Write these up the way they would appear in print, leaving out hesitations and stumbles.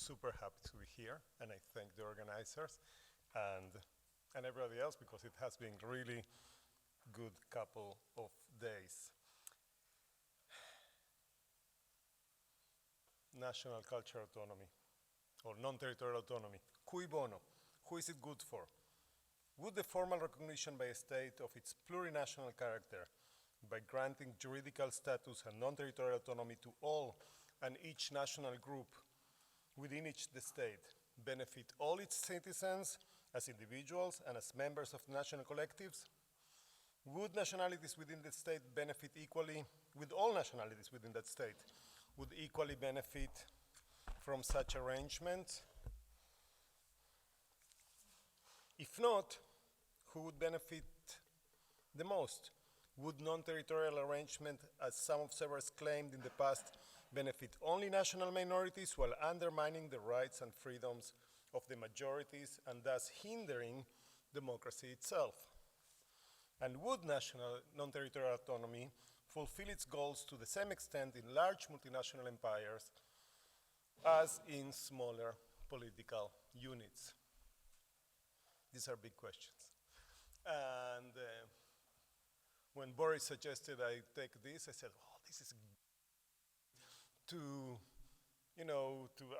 super happy to be here, and I thank the organizers and everybody else because it has been really good couple of days. National cultural autonomy, or non-territorial autonomy. Cui bono? Who is it good for? Would the formal recognition by a state of its plurinational character, by granting juridical status and non-territorial autonomy to all and each national group within each state, benefit all its citizens as individuals and as members of national collectives? Would nationalities within the state benefit equally, with all nationalities within that state, would equally benefit from such arrangement? If not, who would benefit the most? Would non-territorial arrangement, as some observers claimed in the past, benefit only national minorities while undermining the rights and freedoms of the majorities and thus hindering democracy itself? And would national non-territorial autonomy fulfill its goals to the same extent in large multinational empires as in smaller political units? These are big questions. And when Boris suggested I take this, I said, oh, this is to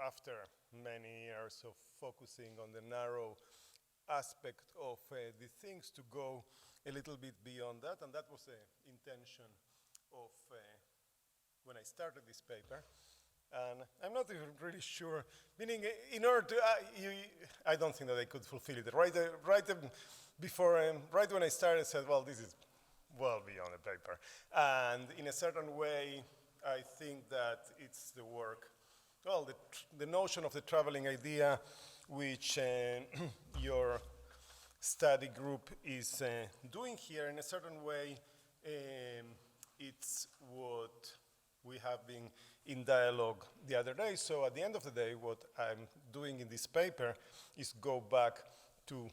after many years of focusing on the narrow aspect of the things, to go a little bit beyond that. And that was the intention of when I started this paper. And I'm not even really sure, meaning in order to, I don't think that I could fulfill it. Right when I started, I said, well, this is well beyond a paper. And in a certain way, I think that it's the work, well, the notion of the traveling idea, which your study group is doing here, in a certain way, it's what we have been in dialogue the other day. So at the end of the day, what I'm doing in this paper is go back to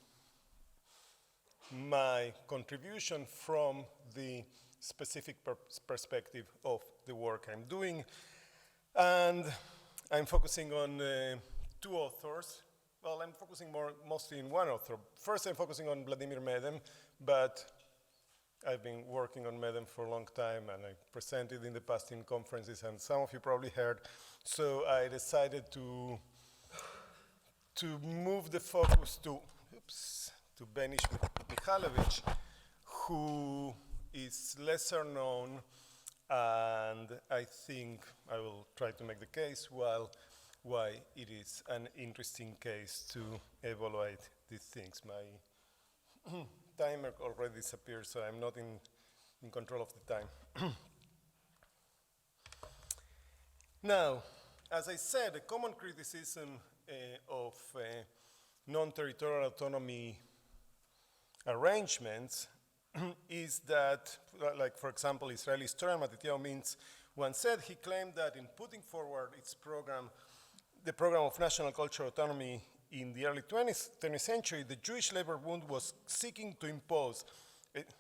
my contribution from the specific perspective of the work I'm doing. And I'm focusing on two authors. Well, I'm focusing mostly in one author. First, I'm focusing on Vladimir Medem, but I've been working on Medem for a long time, and I presented in the past in conferences, and some of you probably heard. So I decided to move the focus to Benish Mihalovic, who is lesser known, and I think I will try to make the case why it is an interesting case to evaluate these things. My timer already disappeared, so I'm not in control of the time. Now, as I said, a common criticism of non-territorial autonomy arrangements is that, like for example, Israeli historian Matityahu Mintz once said, he claimed that in putting forward its program, the program of national cultural autonomy in the early 20th century, the Jewish labor movement was seeking to impose,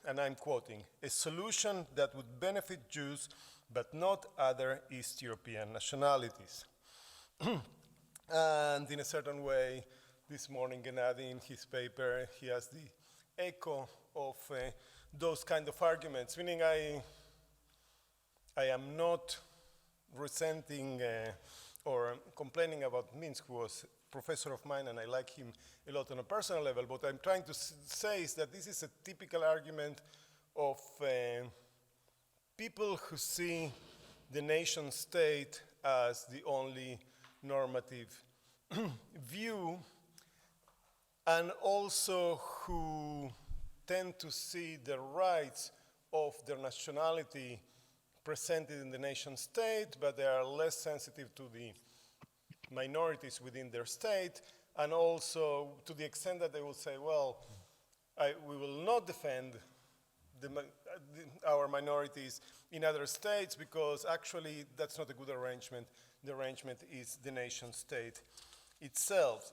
and I'm quoting, a solution that would benefit Jews but not other East European nationalities. And in a certain way, this morning Giladi in his paper, he has the echo of those kind of arguments, meaning I am not resenting or complaining about Mintz, who was a professor of mine, and I like him a lot on a personal level. What I'm trying to say is that this is a typical argument of people who see the nation state as the only normative view, and also who tend to see the rights of their nationality presented in the nation state, but they are less sensitive to the minorities within their state, and also to the extent that they will say, well, we will not defend our minorities in other states because actually that's not a good arrangement. The arrangement is the nation state itself.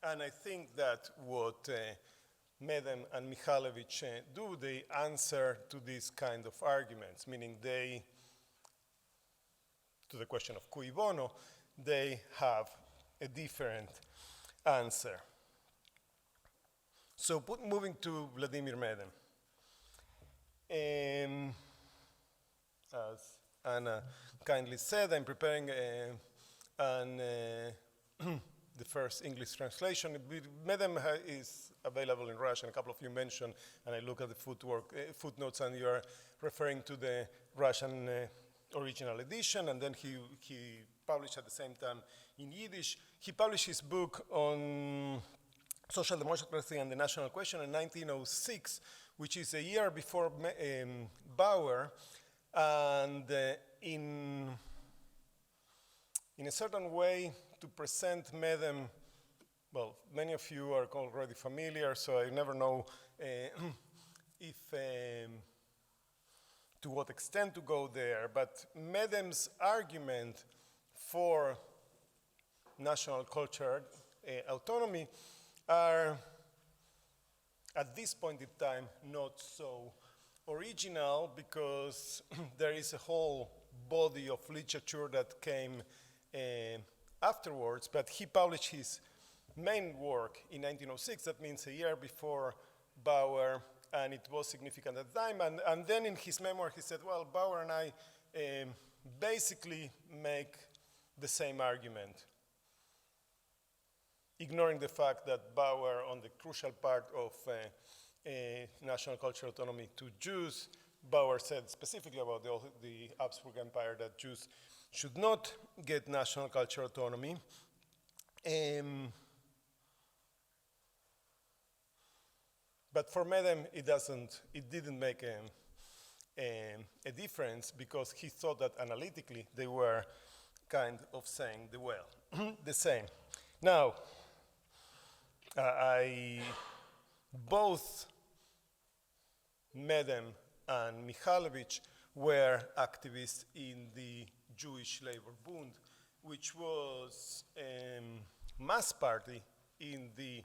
And I think that what Medem and Mihalovic do, they answer to these kind of arguments, meaning they, to the question of cui bono, they have a different answer. So moving to Vladimir Medem. As Anna kindly said, I'm preparing the first English translation. Medem is available in Russian. A couple of you mentioned, and I look at the footnotes, and you are referring to the Russian original edition, and then he published at the same time in Yiddish. He published his book on social democracy and the national question in 1906, which is a year before Bauer, and in a certain way to present Medem, well, many of you are already familiar, so I never know if to what extent to go there, but Medem's argument for national culture autonomy are, at this point in time, not so original, because there is a whole body of literature that came afterwards, but he published his main work in 1906. That means a year before Bauer, and it was significant at the time. And then in his memoir, he said, well, Bauer and I basically make the same argument, ignoring the fact that Bauer, on the crucial part of national cultural autonomy to Jews, Bauer said specifically about the Habsburg Empire that Jews should not get national cultural autonomy. But for Medem, it didn't make a difference, because he thought that analytically they were kind of saying the same. Now, both Medem and Mihalovic were activists in the Jewish Labor Bund, which was a mass party in the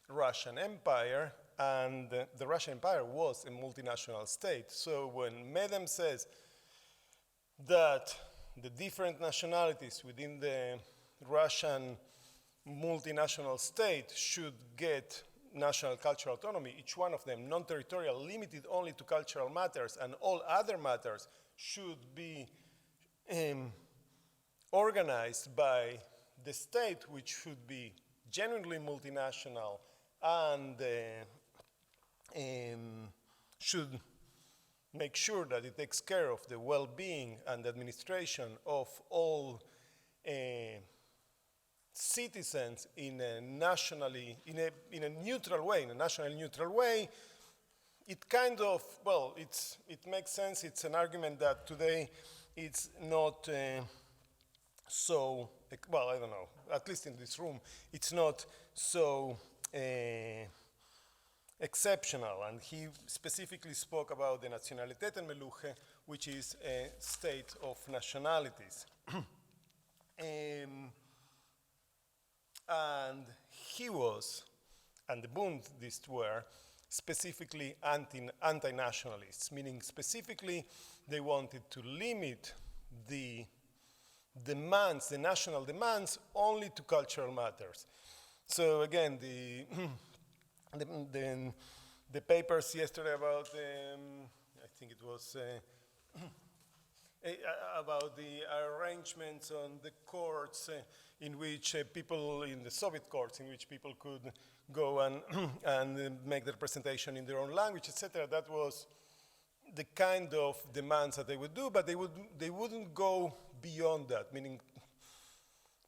Russian Empire, and the Russian Empire was a multinational state. So when Medem says that the different nationalities within the Russian multinational state should get national cultural autonomy, each one of them non-territorial, limited only to cultural matters, and all other matters should be organized by the state, which should be genuinely multinational and should make sure that it takes care of the well-being and administration of all citizens in a nationally, in a neutral way, in a nationally neutral way. It kind of, well, it makes sense. It's an argument that today it's not so, well, I don't know, at least in this room, it's not so exceptional. And he specifically spoke about the Nationalitätenmeluche, which is a state of nationalities. And he was, and the Bundists were, specifically anti-nationalists, meaning specifically they wanted to limit the demands, the national demands, only to cultural matters. So again, the papers yesterday about, I think it was about the arrangements on the courts in which people, in the Soviet courts, in which people could go and make their presentation in their own language, etc. That was the kind of demands that they would do, but they wouldn't go beyond that, meaning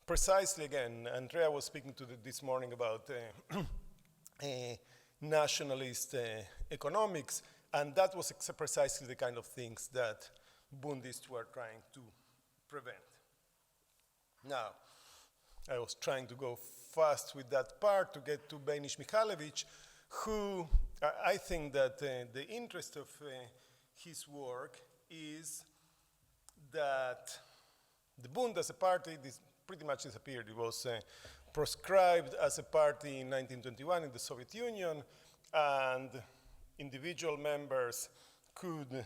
precisely, again, Andrea was speaking to this morning about nationalist economics, and that was precisely the kind of things that Bundists were trying to prevent. Now, I was trying to go fast with that part to get to Beinish Mihalovic, who I think that the interest of his work is that the Bund as a party pretty much disappeared. It was proscribed as a party in 1921 in the Soviet Union, and individual members could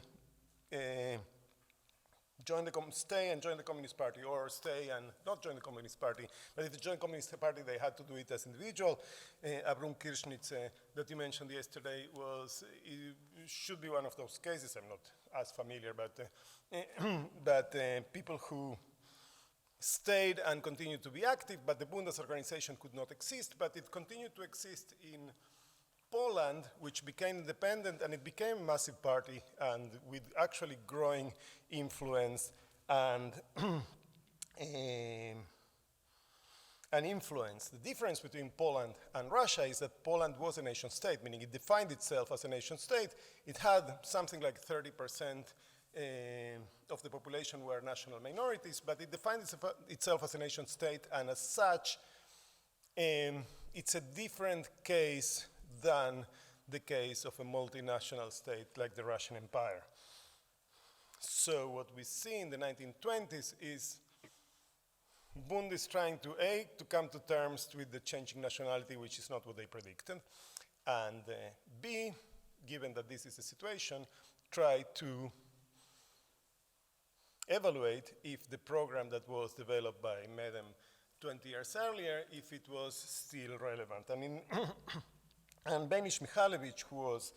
stay and join the Communist Party, or stay and not join the Communist Party. But if they joined the Communist Party, they had to do it as individual. Abram Kirschnitz, that you mentioned yesterday, should be one of those cases. I'm not as familiar, but people who stayed and continued to be active, but the Bundes organization could not exist, but it continued to exist in Poland, which became independent, and it became a massive party, and with actually growing influence and influence. The difference between Poland and Russia is that Poland was a nation state, meaning it defined itself as a nation state. It had something like 30% of the population were national minorities, but it defined itself as a nation state, and as such, it's a different case than the case of a multinational state like the Russian Empire. So what we see in the 1920s is Bundes trying to A, to come to terms with the changing nationality, which is not what they predicted, and B, given that this is the situation, try to evaluate if the program that was developed by Medem 20 years earlier, if it was still relevant. And Benish Mihalovic, who was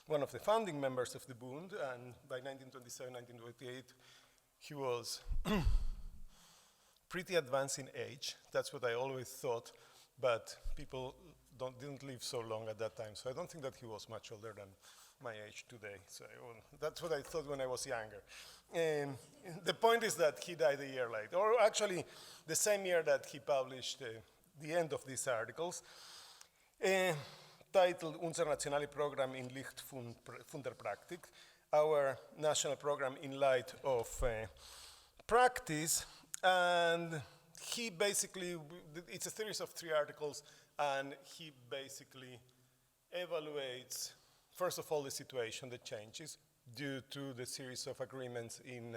one of the founding members of the Bund, and by 1927, 1928, he was pretty advanced in age. That's what I always thought, but people didn't live so long at that time, so I don't think that he was much older than my age today. So that's what I thought when I was younger. The point is that he died a year late, or actually the same year that he published the end of these articles, titled Unser nationale Programm in Licht von der Praktik, our national program in light of practice. And he basically, it's a series of 3 articles, and he basically evaluates, first of all, the situation that changes due to the series of agreements in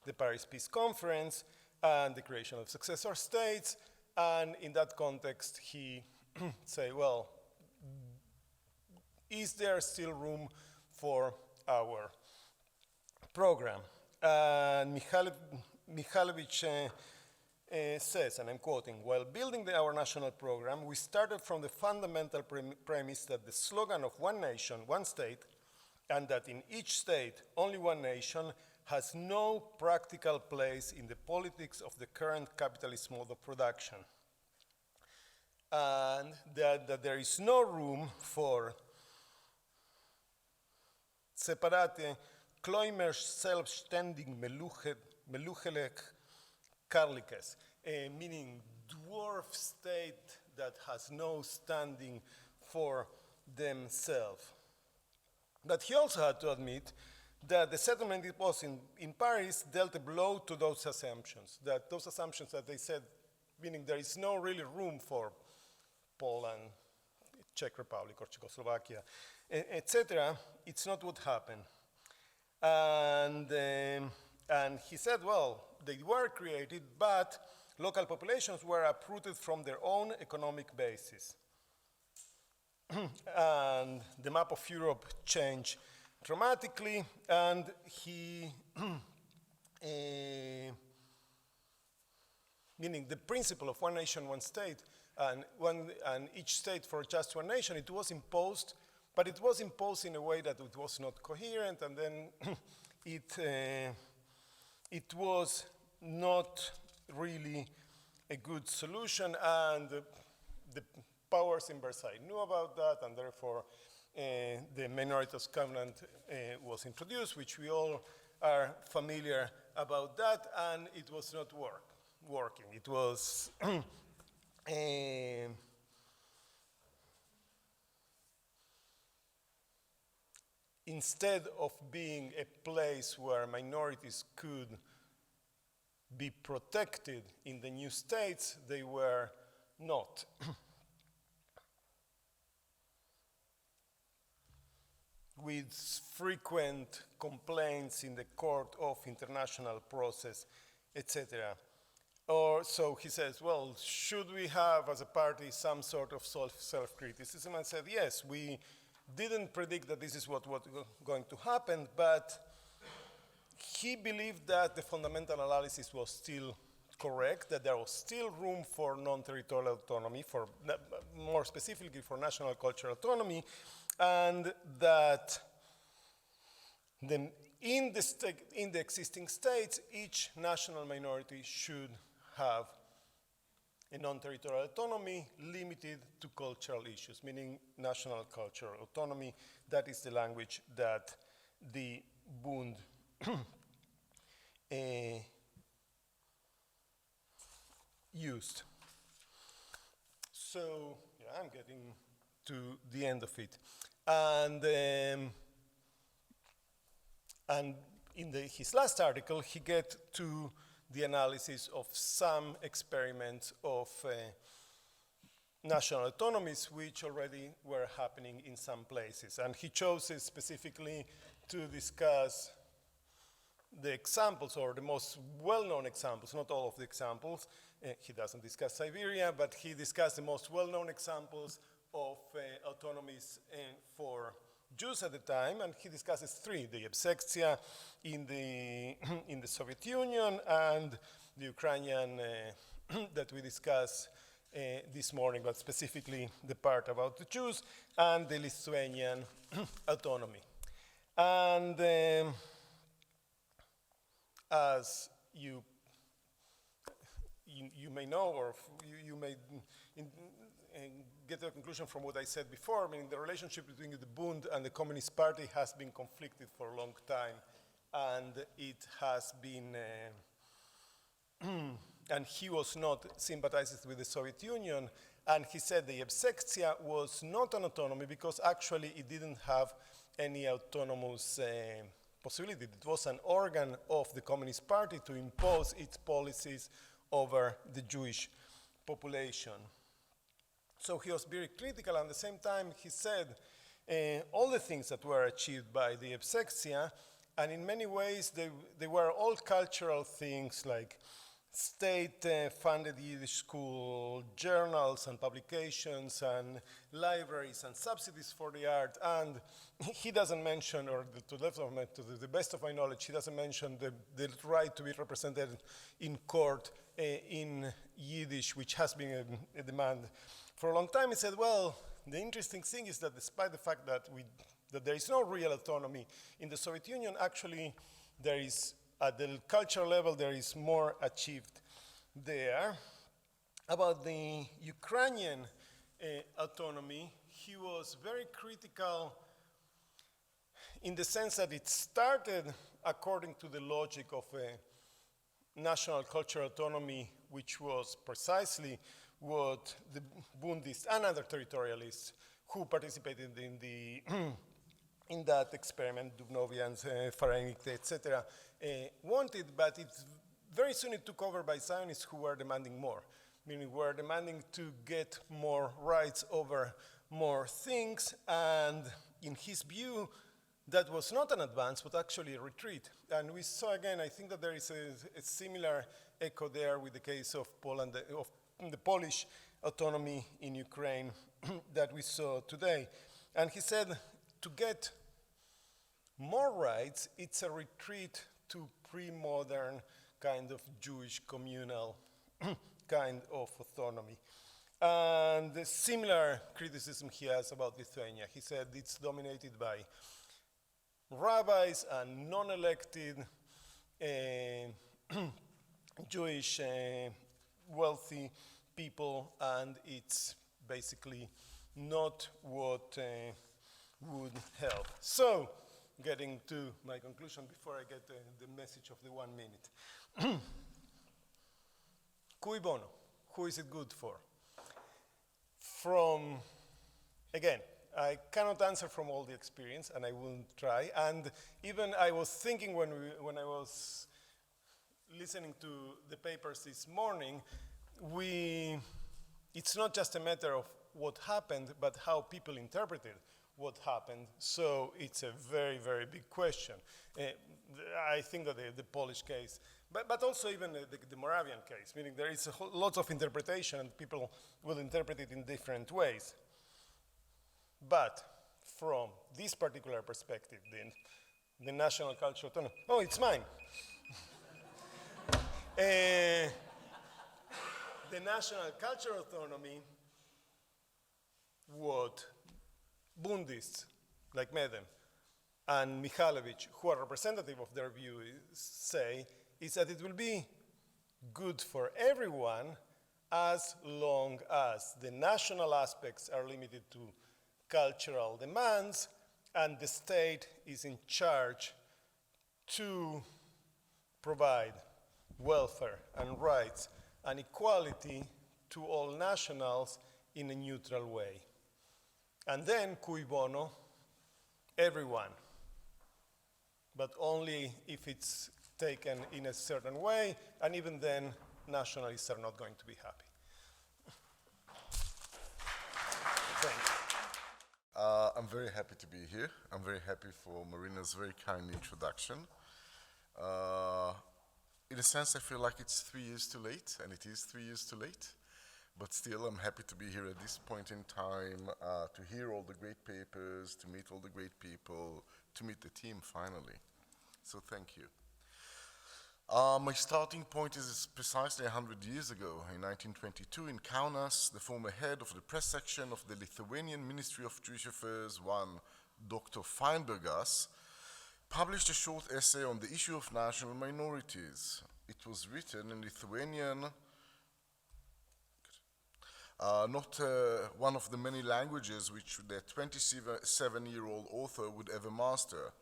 the Paris Peace Conference and the creation of successor states. And in that context, he say, well, is there still room for our program? And Mihalovic says, and I'm quoting, while building our national program, we started from the fundamental premise that the slogan of one nation, one state, and that in each state, only one nation, has no practical place in the politics of the current capitalist mode of production. And that there is no room for separate, Kloimer selbstständig meluchelik Karlikes, meaning dwarf state that has no standing for themselves. But he also had to admit that the settlement it was in Paris dealt a blow to those assumptions, that they said, meaning there is no really room for Poland, Czech Republic or Czechoslovakia, etc., it's not what happened. And he said, well, they were created, but local populations were uprooted from their own economic basis. And the map of Europe changed dramatically, and he, meaning the principle of one nation, one state, and each state for just one nation, it was imposed, but it was imposed in a way that it was not coherent, and then it was not really a good solution, and the powers in Versailles knew about that, and therefore the Minoritas Covenant was introduced, which we all are familiar about that, and it was not working. It was instead of being a place where minorities could be protected in the new states, they were not. With frequent complaints in the court of international process, etc. Or so he says, well, should we have as a party some sort of self-criticism? And said, yes, we didn't predict that this is what was going to happen, but he believed that the fundamental analysis was still correct, that there was still room for non-territorial autonomy, for more specifically for national cultural autonomy, and that in the existing states, each national minority should have a non-territorial autonomy limited to cultural issues, meaning national cultural autonomy. That is the language that the Bund used. So, yeah, I'm getting to the end of it. And in his last article, he gets to the analysis of some experiments of national autonomies which already were happening in some places. And he chose it specifically to discuss the examples, or the most well-known examples, not all of the examples. He doesn't discuss Siberia, but he discussed the most well-known examples of autonomies for Jews at the time, and he discusses three: the Ebsektia in the Soviet Union, and the Ukrainian that we discussed this morning, but specifically the part about the Jews, and the Lithuanian autonomy. And as you may know, or you may get a conclusion from what I said before, I mean, the relationship between the Bund and the Communist Party has been conflicted for a long time, and it has been, and he was not sympathizing with the Soviet Union, and he said the Ebsektia was not an autonomy because actually it didn't have any autonomous possibility. It was an organ of the Communist Party to impose its policies over the Jewish population. So he was very critical, and at the same time he said all the things that were achieved by the Ebsektia, and in many ways they were all cultural things like state-funded Yiddish school, journals and publications and libraries and subsidies for the art. And he doesn't mention, or to the best of my knowledge, he doesn't mention the right to be represented in court in Yiddish, which has been a demand for a long time. He said, well, the interesting thing is that despite the fact that there is no real autonomy in the Soviet Union, actually there is, at the cultural level, there is more achieved there. About the Ukrainian autonomy, he was very critical in the sense that it started according to the logic of a national cultural autonomy, which was precisely what the Bundists and other territorialists who participated in that experiment, Dubnovians, Farenik, etc., wanted, but very soon it took over by Zionists who were demanding more, meaning were demanding to get more rights over more things, and in his view, that was not an advance, but actually a retreat. And we saw again, I think that there is a similar echo there with the case of Poland, of the Polish autonomy in Ukraine that we saw today. And he said, to get more rights, it's a retreat to pre-modern kind of Jewish communal kind of autonomy. And the similar criticism he has about Lithuania. He said it's dominated by rabbis and non-elected Jewish wealthy people, and it's basically not what would help. So, getting to my conclusion before I get the message of the 1 minute. Cui bono? Who is it good for? Again, I cannot answer from all the experience, and I won't try. And even I was thinking when I was listening to the papers this morning, it's not just a matter of what happened, but how people interpreted what happened. So it's a very, very big question. I think that the Polish case But also even the Moravian case, meaning there is lots of interpretation and people will interpret it in different ways. But from this particular perspective, the national cultural autonomy, oh, it's mine. The national cultural autonomy, what Bundists like Medem and Mihalovic, who are representative of their view, say is that it will be good for everyone as long as the national aspects are limited to cultural demands and the state is in charge to provide welfare and rights and equality to all nationals in a neutral way. And then, cui bono, everyone, but only if it's taken in a certain way, and even then, nationalists are not going to be happy. Thank you. I'm very happy to be here. I'm very happy for Marina's very kind introduction. In a sense, I feel like it's 3 years too late, and it is 3 years too late. But still, I'm happy to be here at this point in time, to hear all the great papers, to meet all the great people, to meet the team finally. So thank you. My starting point is precisely 100 years ago, in 1922, in Kaunas, the former head of the press section of the Lithuanian Ministry of Jewish Affairs, one Dr. Feinbergas, published a short essay on the issue of national minorities. It was written in Lithuanian, not one of the many languages which the 27-year-old author would ever master.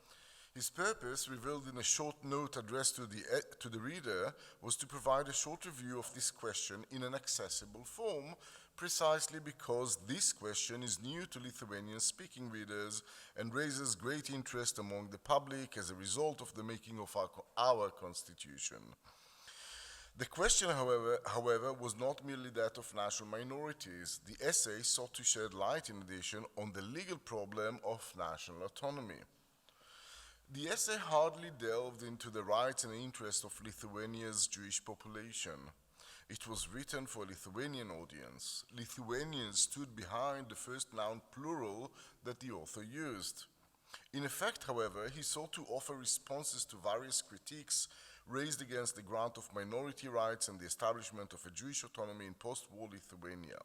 His purpose, revealed in a short note addressed to the reader, was to provide a short review of this question in an accessible form, precisely because this question is new to Lithuanian-speaking readers and raises great interest among the public as a result of the making of our constitution. The question, however, was not merely that of national minorities. The essay sought to shed light, in addition, on the legal problem of national autonomy. The essay hardly delved into the rights and interests of Lithuania's Jewish population. It was written for a Lithuanian audience. Lithuanians stood behind the first noun plural that the author used. In effect, however, he sought to offer responses to various critiques raised against the grant of minority rights and the establishment of a Jewish autonomy in post-war Lithuania.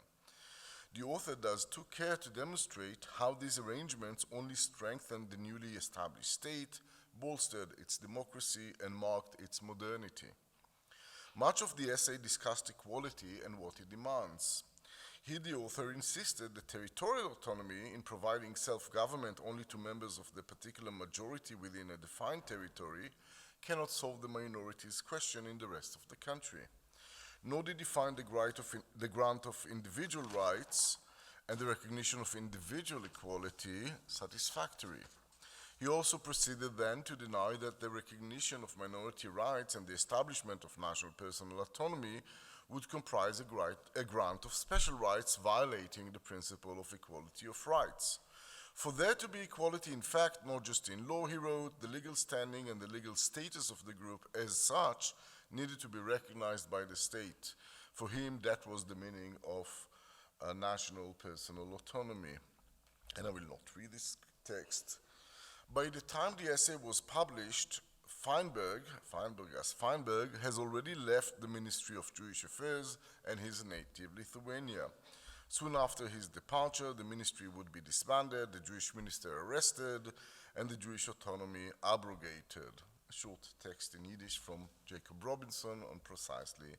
The author thus took care to demonstrate how these arrangements only strengthened the newly established state, bolstered its democracy, and marked its modernity. Much of the essay discussed equality and what it demands. Here the author insisted that territorial autonomy, in providing self-government only to members of the particular majority within a defined territory, cannot solve the minorities' question in the rest of the country. Nor did he find the grant of individual rights and the recognition of individual equality satisfactory. He also proceeded then to deny that the recognition of minority rights and the establishment of national personal autonomy would comprise a grant of special rights violating the principle of equality of rights. For there to be equality in fact, not just in law, he wrote, the legal standing and the legal status of the group as such needed to be recognized by the state. For him, that was the meaning of national personal autonomy. And I will not read this text. By the time the essay was published, Feinberg has already left the Ministry of Jewish Affairs and his native Lithuania. Soon after his departure, the ministry would be disbanded, the Jewish minister arrested, and the Jewish autonomy abrogated. A short text in Yiddish from Jacob Robinson on precisely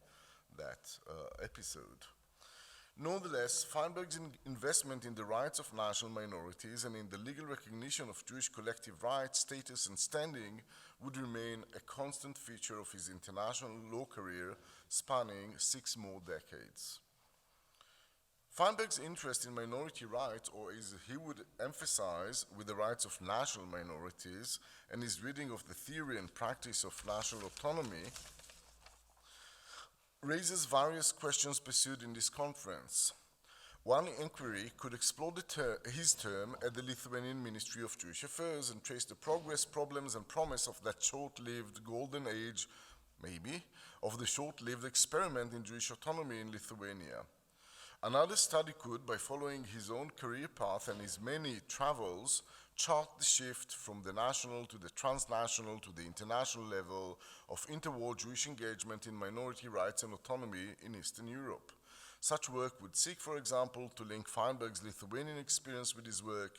that episode. Nonetheless, Feinberg's investment in the rights of national minorities and in the legal recognition of Jewish collective rights, status, and standing would remain a constant feature of his international law career spanning 6 more decades. Feinberg's interest in minority rights, or as he would emphasize, with the rights of national minorities, and his reading of the theory and practice of national autonomy, raises various questions pursued in this conference. One inquiry could explore his term at the Lithuanian Ministry of Jewish Affairs and trace the progress, problems, and promise of that short-lived golden age, maybe, of the short-lived experiment in Jewish autonomy in Lithuania. Another study could, by following his own career path and his many travels, chart the shift from the national to the transnational to the international level of interwar Jewish engagement in minority rights and autonomy in Eastern Europe. Such work would seek, for example, to link Feinberg's Lithuanian experience with his work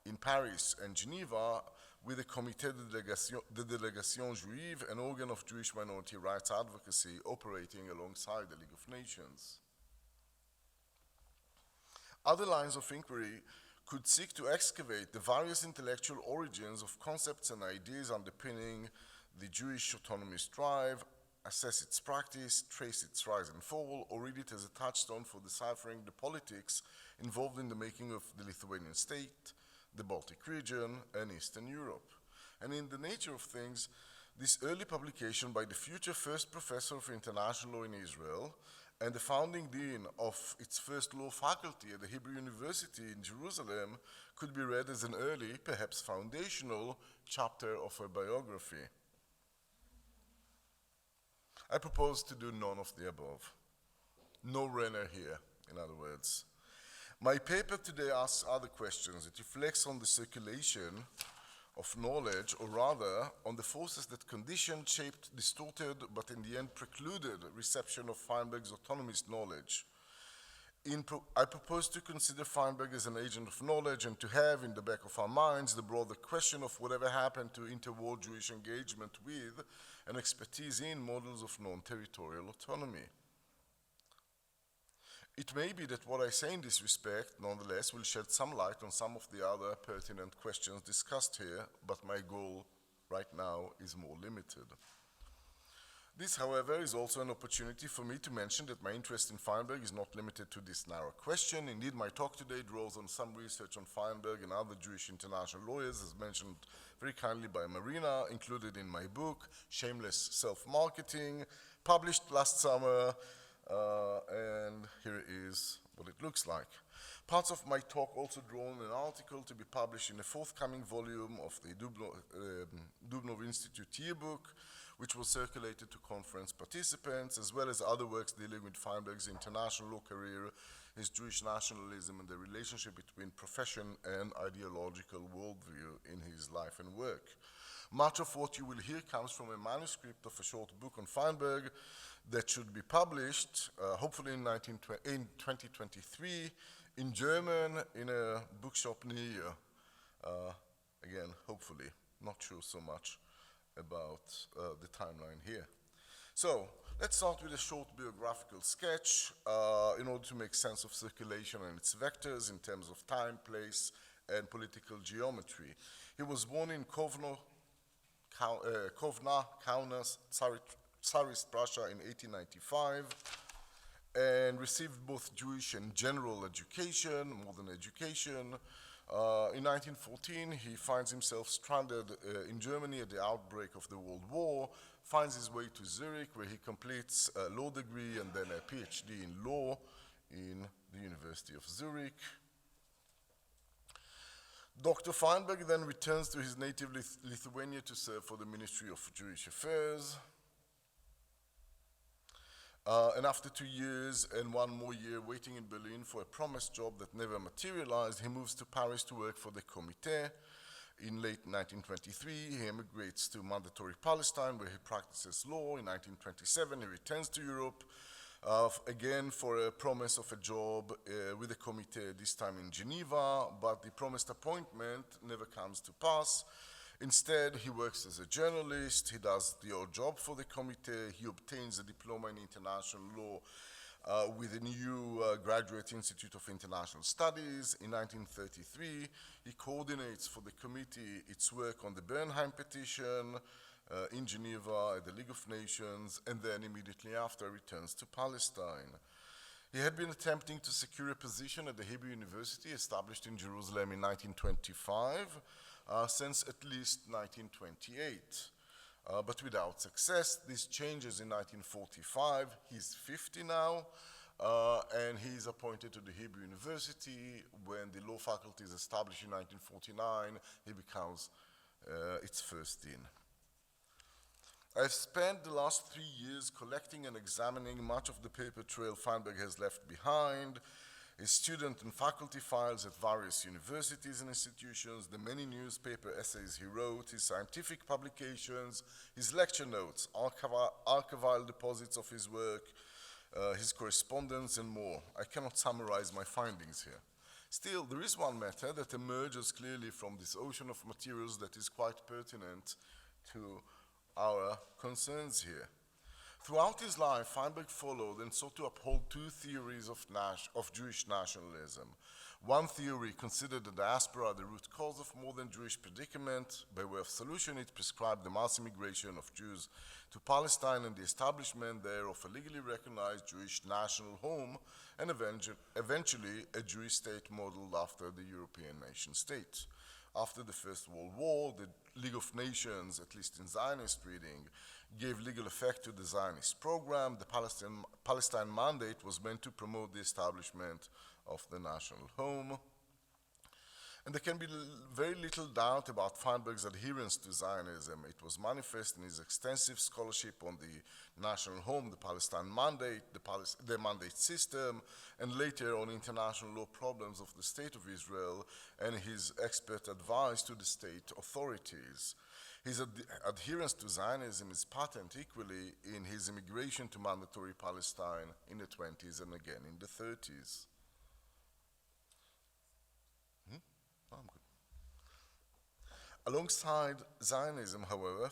in Paris and Geneva with the Comité de Délégation Juive, an organ of Jewish minority rights advocacy operating alongside the League of Nations. Other lines of inquiry could seek to excavate the various intellectual origins of concepts and ideas underpinning the Jewish autonomist drive, assess its practice, trace its rise and fall, or read it as a touchstone for deciphering the politics involved in the making of the Lithuanian state, the Baltic region, and Eastern Europe. And in the nature of things, this early publication by the future first professor of international law in Israel and the founding dean of its first law faculty at the Hebrew University in Jerusalem could be read as an early, perhaps foundational, chapter of her biography. I propose to do none of the above. No Renner here, in other words. My paper today asks other questions. It reflects on the circulation of knowledge, or rather, on the forces that conditioned, shaped, distorted, but in the end precluded reception of Feinberg's autonomist knowledge. I propose to consider Feinberg as an agent of knowledge and to have in the back of our minds the broader question of whatever happened to interwar Jewish engagement with and expertise in models of non-territorial autonomy. It may be that what I say in this respect, nonetheless, will shed some light on some of the other pertinent questions discussed here, but my goal right now is more limited. This, however, is also an opportunity for me to mention that my interest in Feinberg is not limited to this narrow question. Indeed, my talk today draws on some research on Feinberg and other Jewish international lawyers, as mentioned very kindly by Marina, included in my book, Shameless Self-Marketing, published last summer, and here it is what it looks like. Parts of my talk also draw on an article to be published in a forthcoming volume of the Dubnov Institute yearbook, which was circulated to conference participants, as well as other works dealing with Feinberg's international law career, his Jewish nationalism, and the relationship between profession and ideological worldview in his life and work. Much of what you will hear comes from a manuscript of a short book on Feinberg that should be published, hopefully in 2023, in German, in a bookshop near you. Again, hopefully, not sure so much about the timeline here. So, let's start with a short biographical sketch in order to make sense of circulation and its vectors in terms of time, place, and political geometry. He was born in Kovna, Kaunas, Tsarist Prussia in 1895, and received both Jewish and general education, modern education. In 1914, he finds himself stranded in Germany at the outbreak of the World War, finds his way to Zurich, where he completes a law degree and then a PhD in law in the University of Zurich. Dr. Feinberg then returns to his native Lithuania to serve for the Ministry of Jewish Affairs. And after 2 years and 1 more year waiting in Berlin for a promised job that never materialized, he moves to Paris to work for the Comité. In late 1923, he emigrates to mandatory Palestine, where he practices law. In 1927, he returns to Europe, again for a promise of a job with the Comité, this time in Geneva, but the promised appointment never comes to pass. Instead, he works as a journalist, he does the odd job for the Comité, he obtains a diploma in international law with the new Graduate Institute of International Studies. In 1933, he coordinates for the committee its work on the Bernheim petition in Geneva at the League of Nations, and then immediately after returns to Palestine. He had been attempting to secure a position at the Hebrew University established in Jerusalem in 1925, since at least 1928, but without success. This changes in 1945. He's 50 now, and he's appointed to the Hebrew University. When the law faculty is established in 1949, he becomes its first dean. I've spent the last 3 years collecting and examining much of the paper trail Feinberg has left behind, his student and faculty files at various universities and institutions, the many newspaper essays he wrote, his scientific publications, his lecture notes, archival deposits of his work, his correspondence, and more. I cannot summarize my findings here. Still, there is one matter that emerges clearly from this ocean of materials that is quite pertinent to our concerns here. Throughout his life, Feinberg followed and sought to uphold two theories of Jewish nationalism. One theory considered the diaspora the root cause of modern Jewish predicament. By way of solution, it prescribed the mass immigration of Jews to Palestine and the establishment there of a legally recognized Jewish national home and eventually a Jewish state modeled after the European nation state. After the First World War, the League of Nations, at least in Zionist reading, gave legal effect to the Zionist program. The Palestine Mandate was meant to promote the establishment of the national home. And there can be very little doubt about Feinberg's adherence to Zionism. It was manifest in his extensive scholarship on the national home, the Palestine Mandate, the mandate system, and later on international law problems of the State of Israel and his expert advice to the state authorities. His adherence to Zionism is patent equally in his immigration to mandatory Palestine in the 20s and again in the 30s. I'm good. Alongside Zionism, however,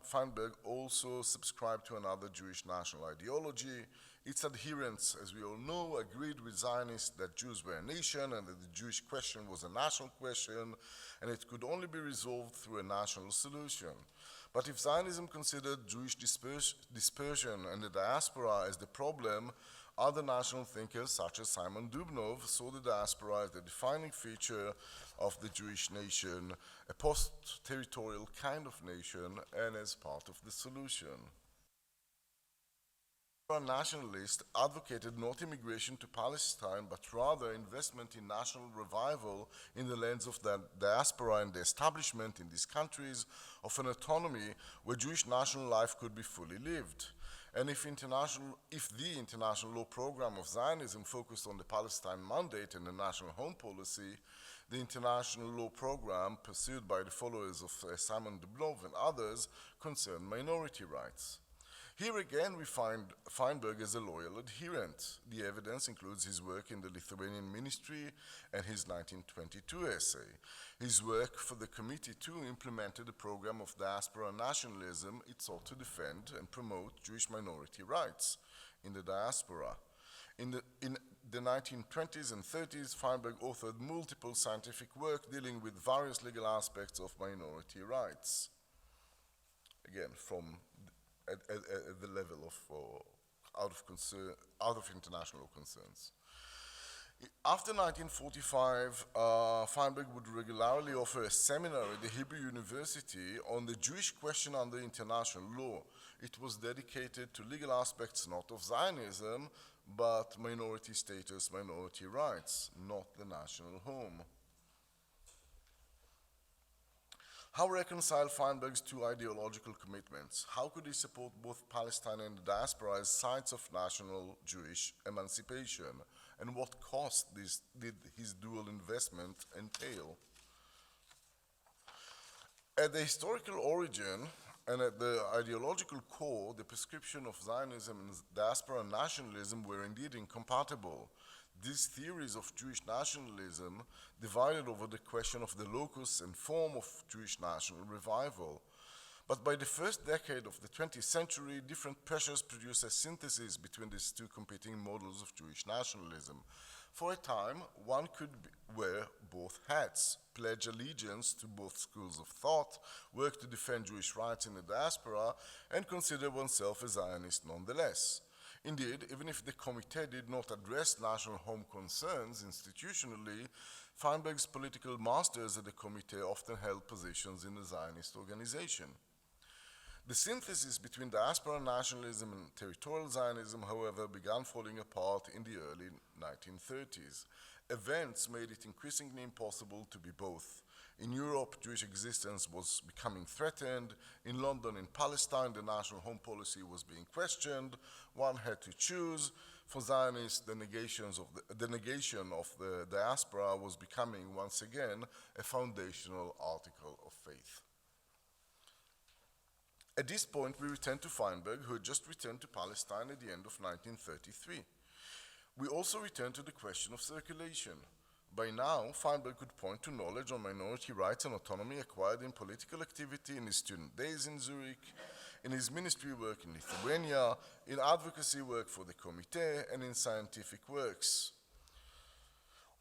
Feinberg also subscribed to another Jewish national ideology. Its adherents, as we all know, agreed with Zionists that Jews were a nation and that the Jewish question was a national question and it could only be resolved through a national solution. But if Zionism considered Jewish dispersion and the diaspora as the problem, other national thinkers, such as Simon Dubnow, saw the diaspora as the defining feature of the Jewish nation, a post-territorial kind of nation, and as part of the solution. Nationalists advocated not immigration to Palestine, but rather investment in national revival in the lens of the diaspora and the establishment in these countries of an autonomy where Jewish national life could be fully lived. And if the international law program of Zionism focused on the Palestine Mandate and the national home policy, the international law program pursued by the followers of Simon Dubnow and others concerned minority rights. Here again we find Feinberg as a loyal adherent. The evidence includes his work in the Lithuanian ministry and his 1922 essay. His work for the committee too implemented a program of diaspora nationalism it sought to defend and promote Jewish minority rights in the diaspora. In the 1920s and 30s, Feinberg authored multiple scientific work dealing with various legal aspects of minority rights. Again, from at the level of out of international concerns. After 1945, Feinberg would regularly offer a seminar at the Hebrew University on the Jewish question under international law. It was dedicated to legal aspects not of Zionism, but minority status, minority rights, not the national home. How reconcile Feinberg's two ideological commitments? How could he support both Palestine and the diaspora as sites of national Jewish emancipation? And what cost did his dual investment entail? At the historical origin and at the ideological core, the prescription of Zionism and diaspora nationalism were indeed incompatible. These theories of Jewish nationalism divided over the question of the locus and form of Jewish national revival. But by the first decade of the 20th century, different pressures produced a synthesis between these two competing models of Jewish nationalism. For a time, one could wear both hats, pledge allegiance to both schools of thought, work to defend Jewish rights in the diaspora, and consider oneself a Zionist nonetheless. Indeed, even if the committee did not address national home concerns institutionally, Feinberg's political masters at the committee often held positions in the Zionist organization. The synthesis between diaspora nationalism and territorial Zionism, however, began falling apart in the early 1930s. Events made it increasingly impossible to be both. In Europe, Jewish existence was becoming threatened. In London, in Palestine, the national home policy was being questioned. One had to choose. For Zionists, the negation of the diaspora was becoming, once again, a foundational article of faith. At this point, we return to Feinberg, who had just returned to Palestine at the end of 1933. We also return to the question of circulation. By now, Feinberg could point to knowledge on minority rights and autonomy acquired in political activity in his student days in Zurich, in his ministry work in Lithuania, in advocacy work for the Comité, and in scientific works.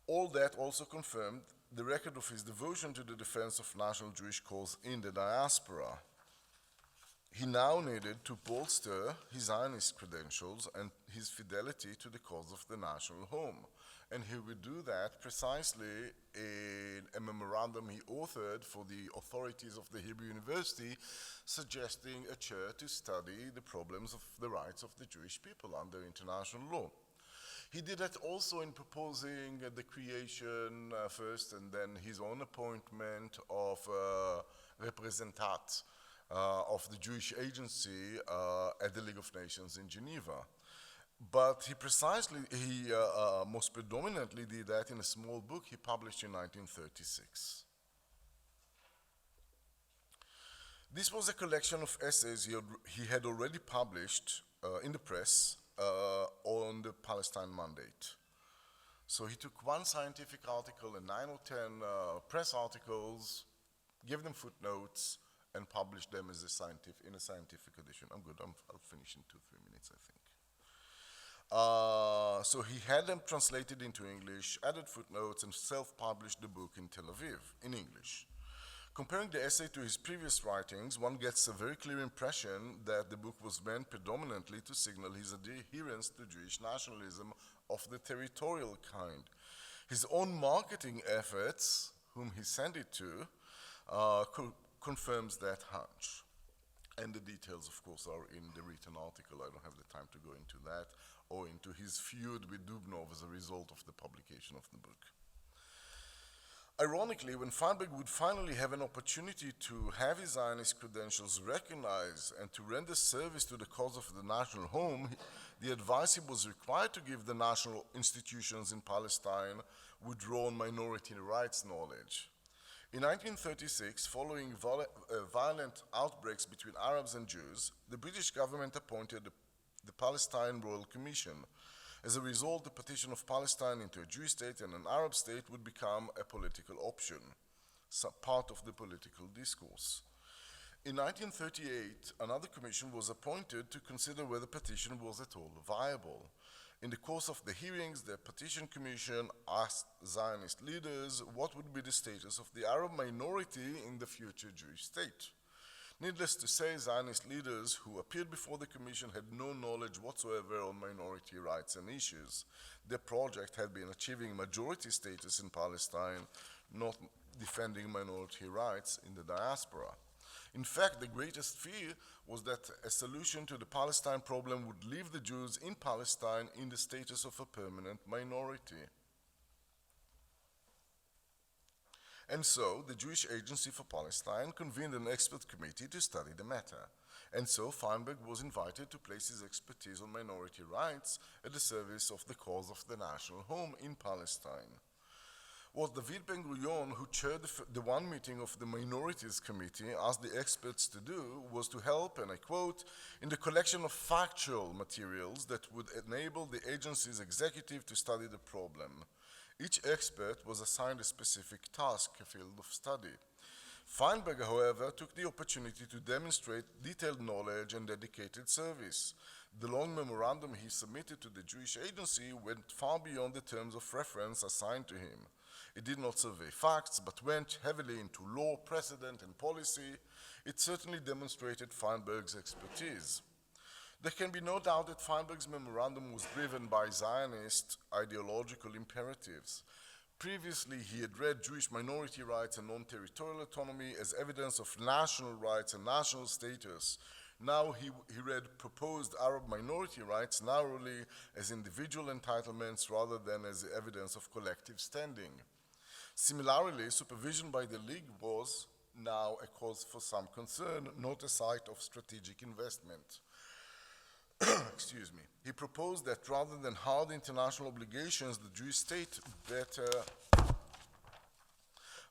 All that also confirmed the record of his devotion to the defense of national Jewish cause in the diaspora. He now needed to bolster his Zionist credentials and his fidelity to the cause of the national home. And he would do that precisely in a memorandum he authored for the authorities of the Hebrew University, suggesting a chair to study the problems of the rights of the Jewish people under international law. He did that also in proposing the creation first and then his own appointment of representat of the Jewish Agency at the League of Nations in Geneva. But he most predominantly did that in a small book he published in 1936. This was a collection of essays he had already published in the press on the Palestine Mandate. So he took one scientific article and 9 or 10 press articles, gave them footnotes, and published them as in a scientific edition. I'm good, I'll finish in 2-3 minutes, I think. So he had them translated into English, added footnotes, and self-published the book in Tel Aviv, in English. Comparing the essay to his previous writings, one gets a very clear impression that the book was meant predominantly to signal his adherence to Jewish nationalism of the territorial kind. His own marketing efforts, whom he sent it to, confirms that hunch. And the details, of course, are in the written article. I don't have the time to go into that, or into his feud with Dubnov as a result of the publication of the book. Ironically, when Feinberg would finally have an opportunity to have his Zionist credentials recognized and to render service to the cause of the national home, the advice he was required to give the national institutions in Palestine would draw on minority rights knowledge. In 1936, following violent outbreaks between Arabs and Jews, the British government appointed the Palestine Royal Commission. As a result, the partition of Palestine into a Jewish state and an Arab state would become a political option, part of the political discourse. In 1938, another commission was appointed to consider whether partition was at all viable. In the course of the hearings, the Petition Commission asked Zionist leaders what would be the status of the Arab minority in the future Jewish state. Needless to say, Zionist leaders who appeared before the commission had no knowledge whatsoever on minority rights and issues. Their project had been achieving majority status in Palestine, not defending minority rights in the diaspora. In fact, the greatest fear was that a solution to the Palestine problem would leave the Jews in Palestine in the status of a permanent minority. And so, the Jewish Agency for Palestine convened an expert committee to study the matter. And so, Feinberg was invited to place his expertise on minority rights at the service of the cause of the national home in Palestine. What David Ben-Gurion, who chaired the one meeting of the Minorities Committee, asked the experts to do was to help, and I quote, in the collection of factual materials that would enable the agency's executive to study the problem. Each expert was assigned a specific task, a field of study. Feinberg, however, took the opportunity to demonstrate detailed knowledge and dedicated service. The long memorandum he submitted to the Jewish Agency went far beyond the terms of reference assigned to him. It did not survey facts, but went heavily into law, precedent, and policy. It certainly demonstrated Feinberg's expertise. There can be no doubt that Feinberg's memorandum was driven by Zionist ideological imperatives. Previously, he had read Jewish minority rights and non-territorial autonomy as evidence of national rights and national status. Now he read proposed Arab minority rights narrowly as individual entitlements rather than as evidence of collective standing. Similarly, supervision by the League was now a cause for some concern, not a site of strategic investment. Excuse me. He proposed that rather than hard international obligations, the Jewish state better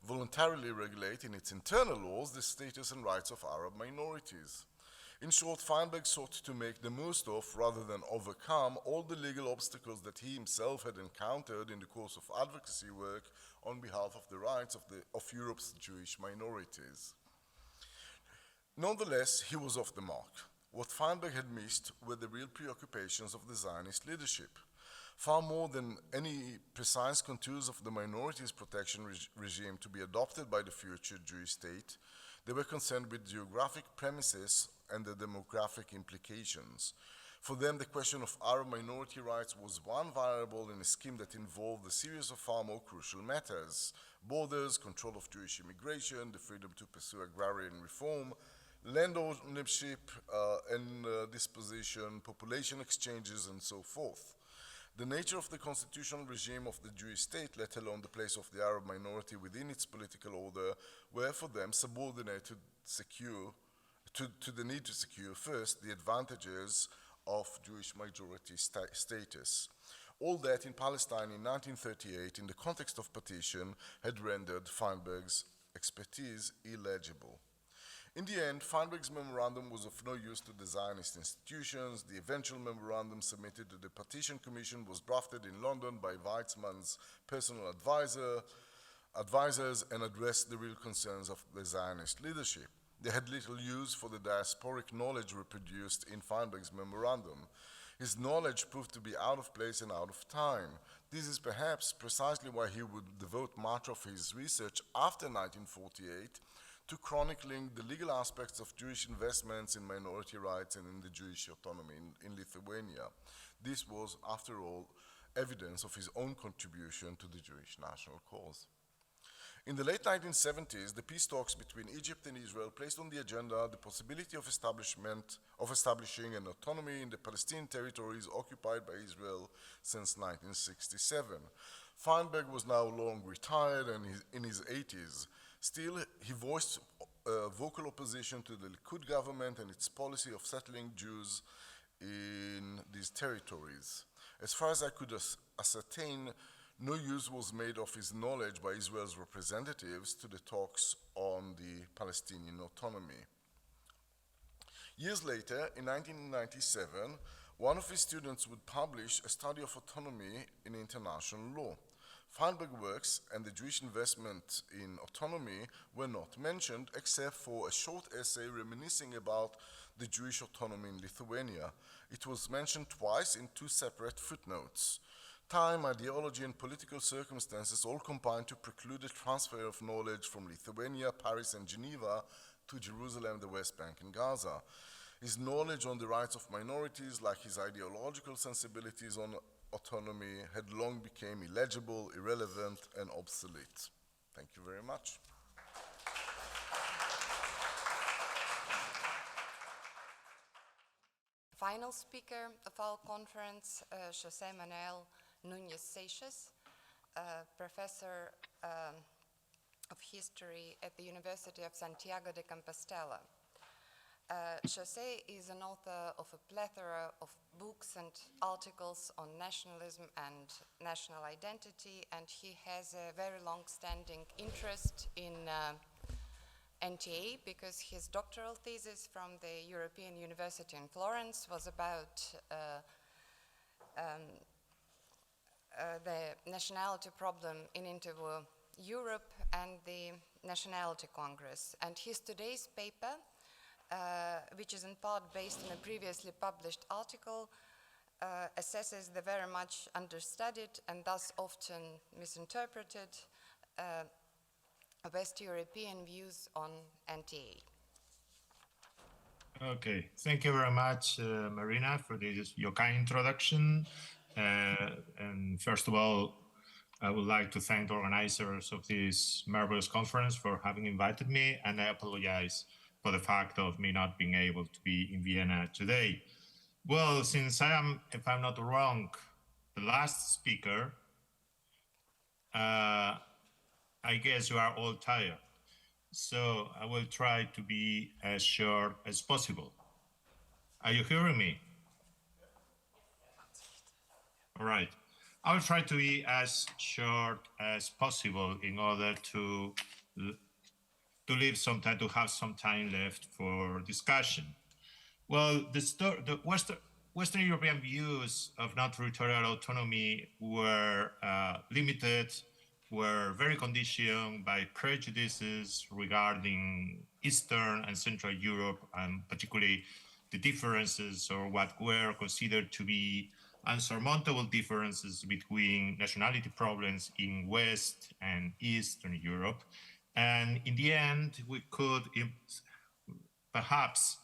voluntarily regulate in its internal laws the status and rights of Arab minorities. In short, Feinberg sought to make the most of, rather than overcome, all the legal obstacles that he himself had encountered in the course of advocacy work on behalf of the rights of Europe's Jewish minorities. Nonetheless, he was off the mark. What Feinberg had missed were the real preoccupations of the Zionist leadership. Far more than any precise contours of the minorities protection regime to be adopted by the future Jewish state, they were concerned with geographic premises and the demographic implications. For them, the question of Arab minority rights was one variable in a scheme that involved a series of far more crucial matters: borders, control of Jewish immigration, the freedom to pursue agrarian reform, land ownership and disposition, population exchanges, and so forth. The nature of the constitutional regime of the Jewish state, let alone the place of the Arab minority within its political order, were for them subordinate to the need to secure first the advantages of Jewish majority status. All that in Palestine in 1938, in the context of partition, had rendered Feinberg's expertise illegible. In the end, Feinberg's memorandum was of no use to the Zionist institutions. The eventual memorandum submitted to the Partition Commission was drafted in London by Weizmann's personal advisors and addressed the real concerns of the Zionist leadership. They had little use for the diasporic knowledge reproduced in Feinberg's memorandum. His knowledge proved to be out of place and out of time. This is perhaps precisely why he would devote much of his research after 1948 to chronicling the legal aspects of Jewish investments in minority rights and in the Jewish autonomy in Lithuania. This was, after all, evidence of his own contribution to the Jewish national cause. In the late 1970s, the peace talks between Egypt and Israel placed on the agenda the possibility of establishing an autonomy in the Palestinian territories occupied by Israel since 1967. Feinberg was now long retired and in his 80s. Still, he voiced vocal opposition to the Likud government and its policy of settling Jews in these territories. As far as I could ascertain, no use was made of his knowledge by Israel's representatives to the talks on the Palestinian autonomy. Years later, in 1997, one of his students would publish a study of autonomy in international law. Feinberg's works and the Jewish investment in autonomy were not mentioned except for a short essay reminiscing about the Jewish autonomy in Lithuania. It was mentioned twice in two separate footnotes. Time, ideology, and political circumstances all combined to preclude the transfer of knowledge from Lithuania, Paris, and Geneva to Jerusalem, the West Bank, and Gaza. His knowledge on the rights of minorities, like his ideological sensibilities on autonomy, had long become illegible, irrelevant, and obsolete. Thank you very much. Final speaker of our conference, José Manuel Núñez Seixas, professor of history at the University of Santiago de Compostela. Xosé is an author of a plethora of books and articles on nationalism and national identity, and he has a very long-standing interest in NTA because his doctoral thesis from the European University in Florence was about the nationality problem in interwar Europe and the Nationality Congress. And his today's paper, which is in part based on a previously published article, assesses the very much understudied and thus often misinterpreted West European views on NTA. Okay, thank you very much, Marina, for this your kind introduction. And first of all, I would like to thank the organizers of this marvelous conference for having invited me, and I apologize for the fact of me not being able to be in Vienna today. Well, since I am, if I'm not wrong, the last speaker, I guess you are all tired. So I will try to be as short as possible. Are you hearing me? All right. I will try to be as short as possible in order to leave some time, to have some time left for discussion. Well, the Western European views of non-territorial autonomy were limited, were very conditioned by prejudices regarding Eastern and Central Europe, and particularly the differences or what were considered to be unsurmountable differences between nationality problems in West and Eastern Europe. And in the end, we could perhaps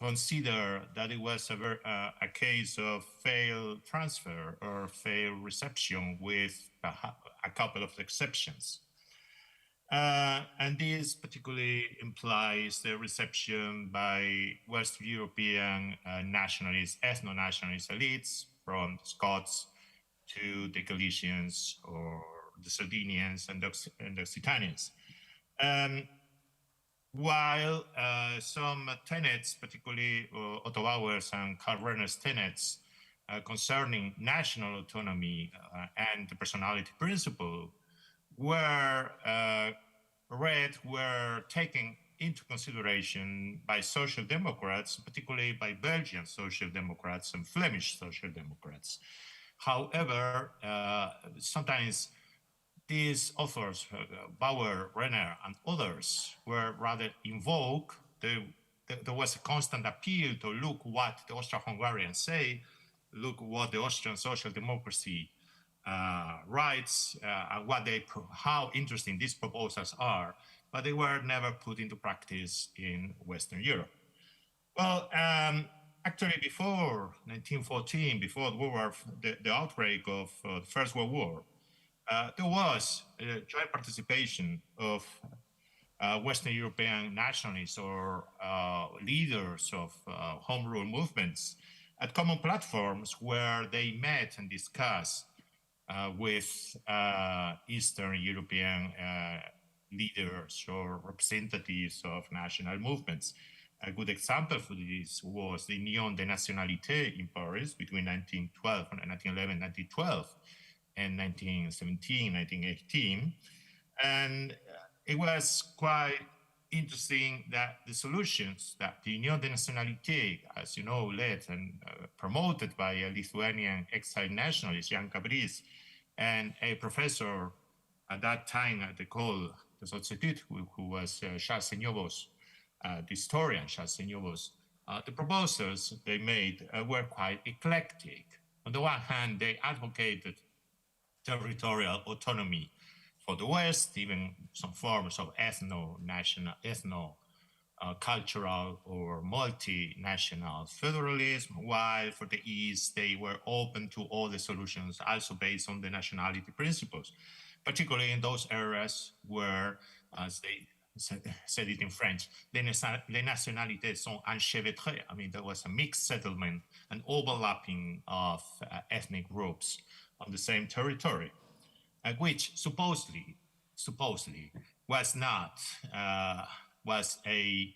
consider that it was a case of failed transfer or failed reception with a couple of exceptions. And this particularly implies the reception by West European nationalist, ethno-nationalist elites, from the Scots to the Galicians or the Sardinians and the Occitanians. While some tenets, particularly Otto Bauer's and Karl Renner's tenets concerning national autonomy and the personality principle were taken into consideration by social democrats, particularly by Belgian social democrats and Flemish social democrats. However, sometimes these authors, Bauer, Renner, and others, were rather invoked. There was a constant appeal to look what the Austro-Hungarians say, look what the Austrian social democracy writes, and how interesting these proposals are, but they were never put into practice in Western Europe. Well, actually, before 1914, before the outbreak of the First World War, there was joint participation of Western European nationalists or leaders of home rule movements at common platforms where they met and discussed with Eastern European leaders or representatives of national movements. A good example for this was the Union des Nationalités in Paris between 1912 and 1911, 1912. And 1917, 1918. And it was quite interesting that the solutions that the Union des Nationalités, as you know, led and promoted by a Lithuanian exiled nationalist, Jan Kabrys, and a professor at that time at the École des Hautes Études, who was Charles Senyovos, the historian Charles Senyovos, the proposals they made were quite eclectic. On the one hand, they advocated territorial autonomy for the West, even some forms of cultural or multinational federalism, while for the East, they were open to all the solutions also based on the nationality principles, particularly in those areas where, as they said it in French, les nationalités sont enchevêtrées. I mean, there was a mixed settlement and overlapping of ethnic groups on the same territory, which supposedly was not was a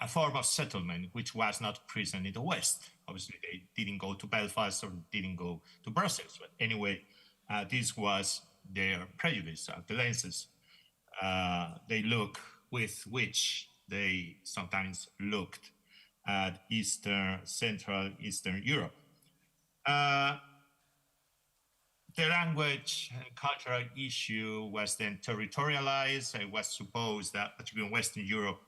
form of settlement which was not present in the West. Obviously, they didn't go to Belfast or didn't go to Brussels, but anyway, this was their prejudice, the lenses they look with which they sometimes looked at Central Eastern Europe. The language and cultural issue was then territorialized. It was supposed that, particularly in Western Europe,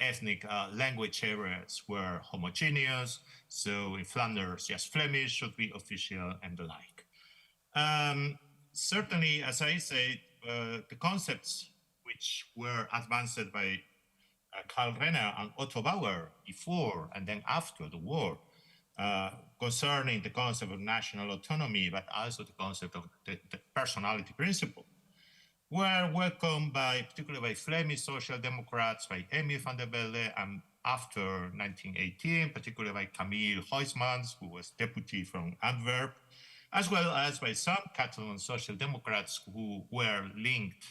ethnic language areas were homogeneous. So in Flanders, just Flemish should be official and the like. Certainly, as I said, the concepts which were advanced by Karl Renner and Otto Bauer before and then after the war, concerning the concept of national autonomy, but also the concept of the personality principle, were welcomed particularly by Flemish social democrats, by Emil van der Velde, and after 1918, particularly by Camille Huysmans, who was deputy from Antwerp, as well as by some Catalan social democrats who were linked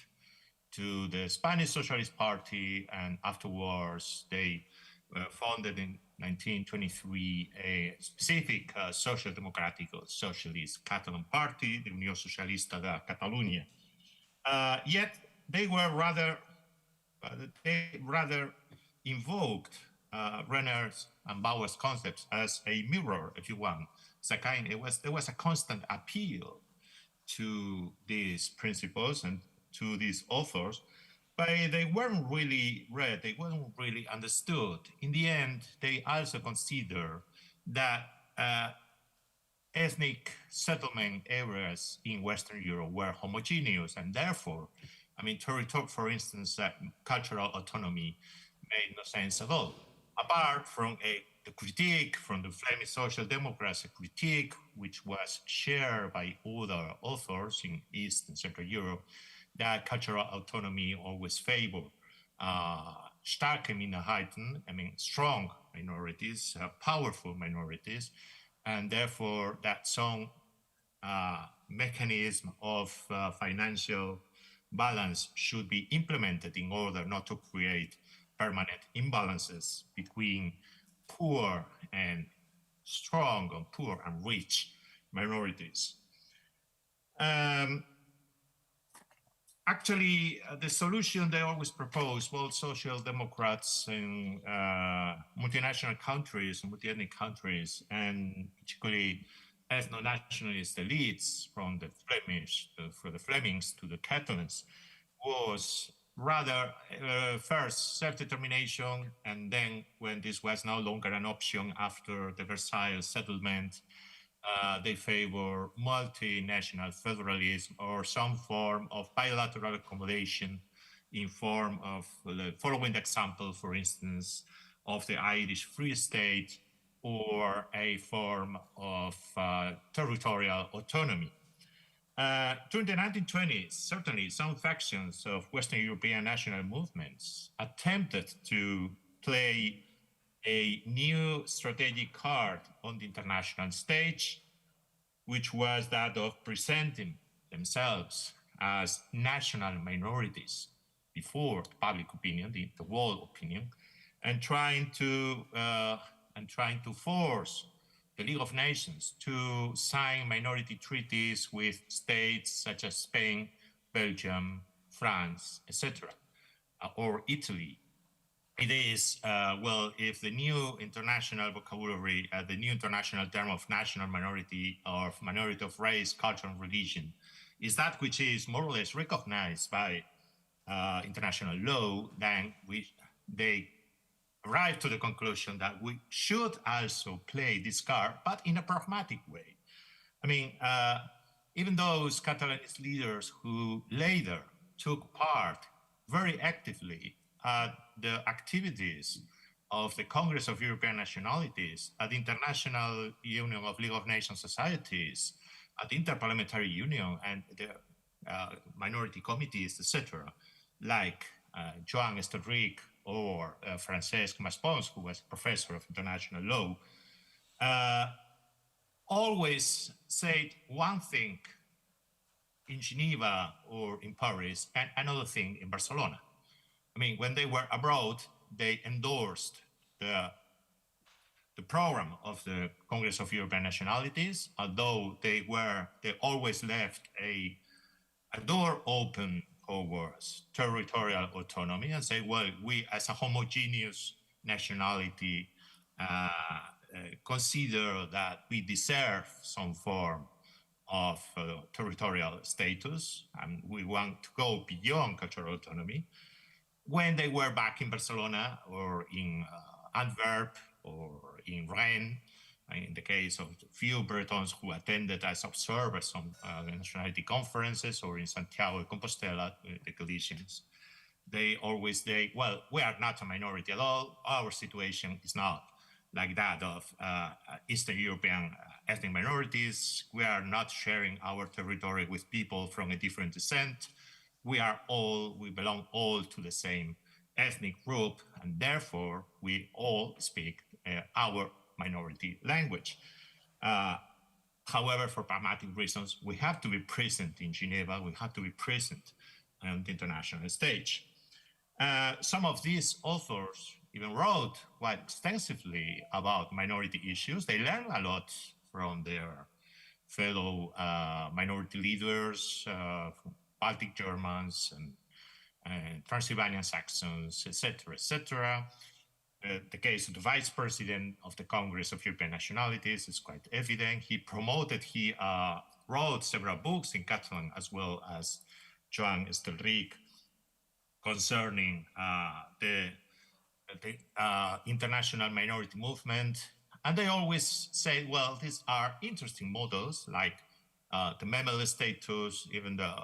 to the Spanish Socialist Party, and afterwards they founded in 1923 a specific social democratic or socialist Catalan party, the Unió Socialista de Catalunya. Yet they were rather invoked Renner's and Bauer's concepts as a mirror, if you want. There was a constant appeal to these principles and to these authors, but they weren't really read, they weren't really understood. In the end, they also consider that ethnic settlement areas in Western Europe were homogeneous, and therefore, for instance, cultural autonomy made no sense at all. Apart from the critique from the Flemish Social Democrats, a critique which was shared by other authors in East and Central Europe, that cultural autonomy always favored starke Minderheiten, strong minorities, powerful minorities, and therefore that some mechanism of financial balance should be implemented in order not to create permanent imbalances between poor and strong, or poor and rich minorities. Actually, the solution they always propose, both social democrats in multinational countries, multi-ethnic countries, and particularly ethno-nationalist elites from the Flemish, from the Flemings to the Catalans, was rather first self-determination, and then when this was no longer an option after the Versailles settlement, they favor multinational federalism or some form of bilateral accommodation in form of following the example, for instance, of the Irish Free State or a form of territorial autonomy. During the 1920s, certainly some factions of Western European national movements attempted to play a new strategic card on the international stage, which was that of presenting themselves as national minorities before the public opinion, the world opinion, and trying to force the League of Nations to sign minority treaties with states such as Spain, Belgium, France, etc., or Italy. It is, if the new international vocabulary, the new international term of national minority or minority of race, culture, and religion is that which is more or less recognized by international law, then they arrive to the conclusion that we should also play this card, but in a pragmatic way. Even those Catalanist leaders who later took part very actively at the activities of the Congress of European Nationalities, at the International Union of League of Nations Societies, at the Interparliamentary Union and the minority committees, etc., like Joan Estorric or Francesc Maspons, who was professor of international law, always said one thing in Geneva or in Paris and another thing in Barcelona. When they were abroad, they endorsed the program of the Congress of European Nationalities, although they always left a door open towards territorial autonomy and say, well, we as a homogeneous nationality consider that we deserve some form of territorial status, and we want to go beyond cultural autonomy. When they were back in Barcelona or in Antwerp or in Rennes, in the case of the few Bretons who attended as observers on nationality conferences, or in Santiago de Compostela, the Galicians, they always say, well, we are not a minority at all. Our situation is not like that of Eastern European ethnic minorities. We are not sharing our territory with people from a different descent. We belong all to the same ethnic group, and therefore we all speak our minority language. However, for pragmatic reasons, we have to be present in Geneva, we have to be present on the international stage. Some of these authors even wrote quite extensively about minority issues. They learned a lot from their fellow minority leaders, from Baltic Germans and Transylvanian Saxons, etc., etc. The case of the vice president of the Congress of European Nationalities is quite evident. He wrote several books in Catalan, as well as Joan Estelric, concerning the international minority movement. And they always say, well, these are interesting models, like the Memel status, even the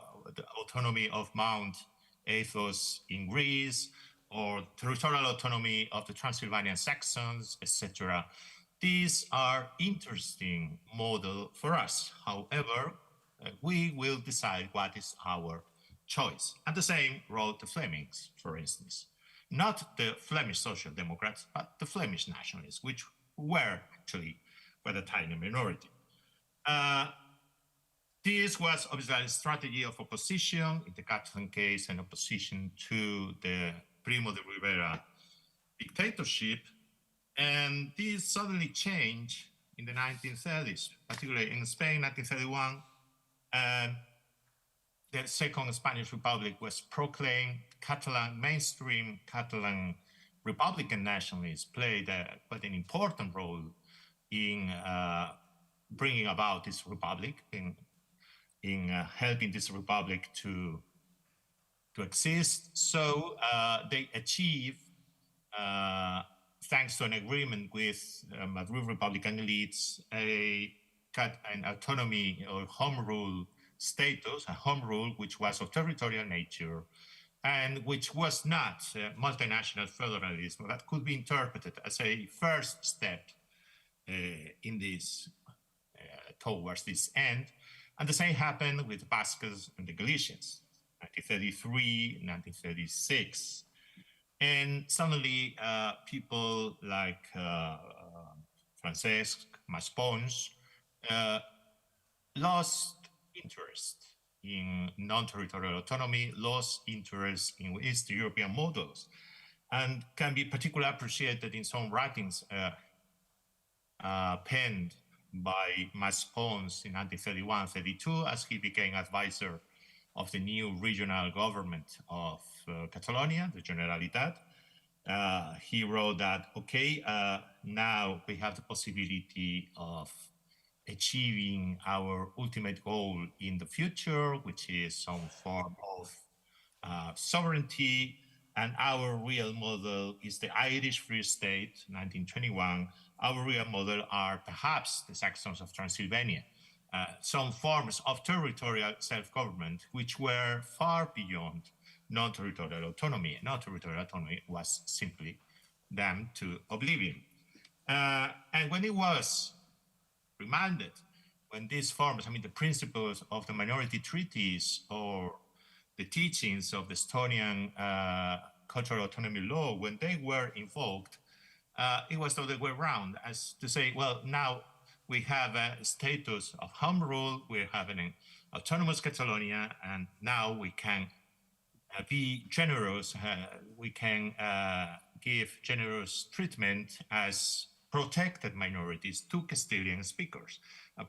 autonomy of Mount Athos in Greece, or territorial autonomy of the Transylvanian Saxons, etc. These are interesting models for us. However, we will decide what is our choice. And the same wrote the Flemings, for instance. Not the Flemish Social Democrats, but the Flemish nationalists, which were actually quite a tiny minority. This was obviously a strategy of opposition, in the Catalan case, an opposition to the Primo de Rivera dictatorship. And this suddenly changed in the 1930s, particularly in Spain, 1931. The Second Spanish Republic was proclaimed. Mainstream Catalan Republican nationalists played quite an important role in bringing about this republic, in helping this republic to exist. So they achieved, thanks to an agreement with Madrid Republican elites, an autonomy or home rule status, a home rule which was of territorial nature, and which was not multinational federalism, that could be interpreted as a first step in this towards this end. And the same happened with the Basques and the Galicians, 1933, 1936. And suddenly people like Francesc Maspons lost interest in non-territorial autonomy, lost interest in East European models, and can be particularly appreciated in some writings penned by Maspons in 1931-32, as he became advisor of the new regional government of Catalonia, the Generalitat. He wrote that, okay, now we have the possibility of achieving our ultimate goal in the future, which is some form of sovereignty, and our real model is the Irish Free State, 1921. Our real model are perhaps the Saxons of Transylvania, some forms of territorial self-government which were far beyond non-territorial autonomy. Non-territorial autonomy was simply damned to oblivion. And when it was remanded, when these forms, the principles of the minority treaties or the teachings of the Estonian cultural autonomy law, when they were invoked, it was the other way around, as to say, well, now we have a status of home rule, we have an autonomous Catalonia, and now we can be generous, we can give generous treatment as protected minorities to Castilian speakers,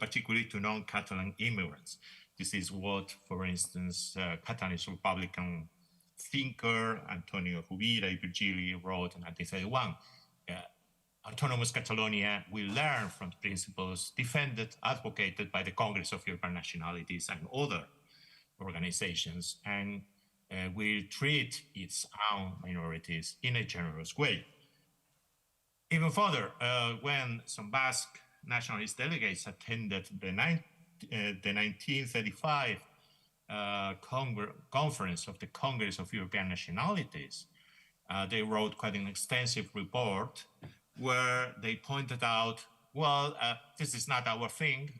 particularly to non-Catalan immigrants. This is what, for instance, Catalanist Republican thinker Antonio Rovira y Virgili wrote in 1931. Autonomous Catalonia will learn from the principles defended, advocated by the Congress of European Nationalities and other organizations, and will treat its own minorities in a generous way. Even further, when some Basque nationalist delegates attended the 1935 conference of the Congress of European Nationalities, they wrote quite an extensive report where they pointed out, well, this is not our thing.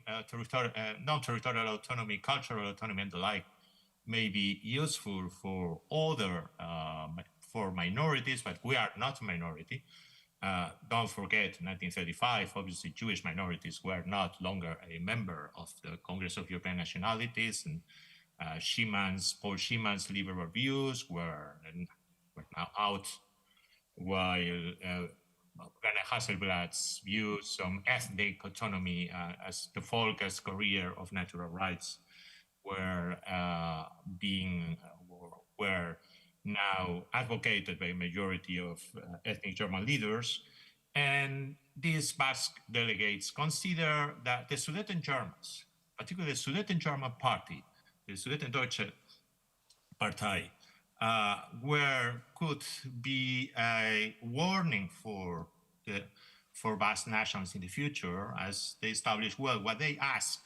Non-territorial autonomy, cultural autonomy, and the like may be useful for other, for minorities, but we are not a minority. don't forget, 1935, obviously Jewish minorities were not longer a member of the Congress of European Nationalities, and Paul Schimann's liberal views were now out, while Werner Hasselblatt's views on ethnic autonomy as the Volker's career of natural rights were were now advocated by a majority of ethnic German leaders. And these Basque delegates consider that the Sudeten Germans, particularly the Sudeten German Party, the Sudetendeutsche Partei, could be a warning for Basque nationals in the future, as they established, well, what they ask,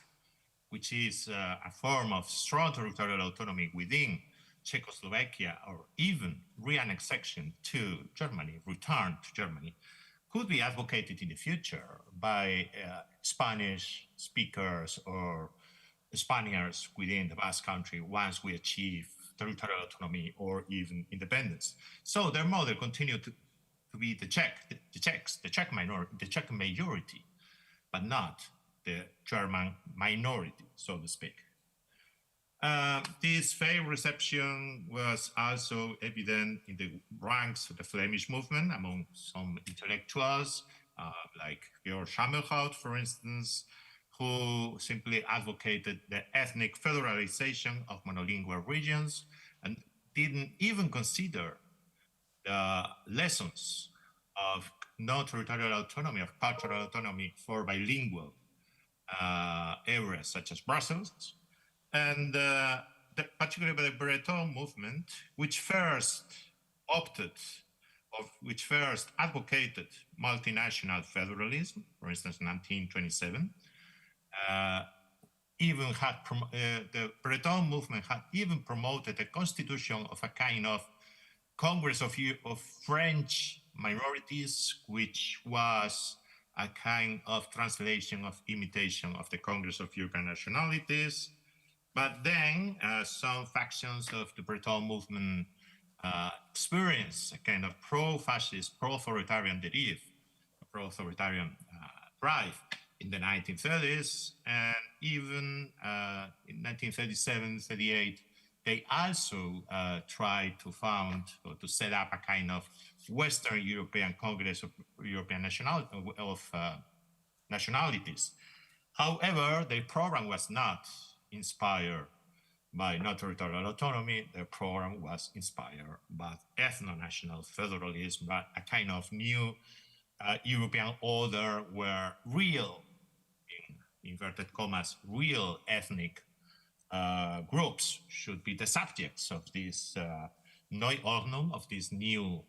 which is a form of strong territorial autonomy within Czechoslovakia, or even re-annexation to Germany, return to Germany, could be advocated in the future by Spanish speakers or Spaniards within the Basque country once we achieve territorial autonomy or even independence. So their model continued to be the Czech majority, but not the German minority, so to speak. This fair reception was also evident in the ranks of the Flemish movement among some intellectuals, like Georg Hammerhout, for instance, who simply advocated the ethnic federalization of monolingual regions and didn't even consider the lessons of non-territorial autonomy, of cultural autonomy for bilingual areas such as Brussels. And particularly the Breton movement, which first advocated multinational federalism, for instance, 1927, even had the Breton movement had even promoted a constitution of a kind of Congress of French minorities, which was a kind of translation of imitation of the Congress of European Nationalities. But then some factions of the Breton movement experienced a kind of pro-fascist, pro-authoritarian derive, pro-authoritarian drive in the 1930s, and even in 1937-38, they also tried to found or to set up a kind of Western European Congress of European nationalities. However, their program was not inspired by non-territorial autonomy. Their program was inspired by ethno-national federalism, but a kind of new European order where real, in inverted commas, real ethnic groups should be the subjects of this Neuordnung, of this new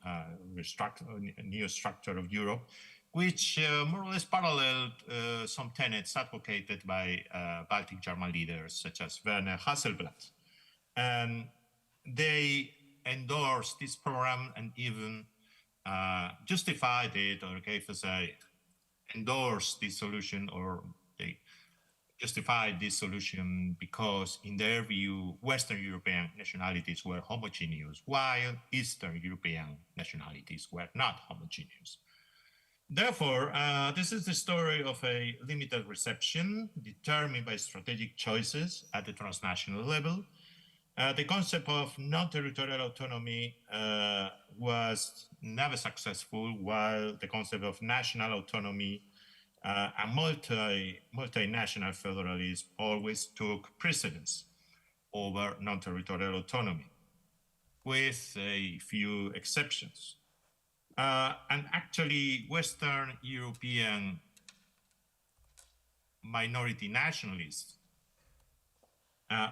structure of Europe, which more or less paralleled some tenets advocated by Baltic German leaders such as Werner Hasselblatt. And they endorsed this program and even justified it, or gave us endorsed this solution, or they justified this solution because, in their view, Western European nationalities were homogeneous, while Eastern European nationalities were not homogeneous. Therefore, this is the story of a limited reception determined by strategic choices at the transnational level. The concept of non-territorial autonomy was never successful, while the concept of national autonomy and multinational federalism always took precedence over non-territorial autonomy, with a few exceptions. And actually, Western European minority nationalists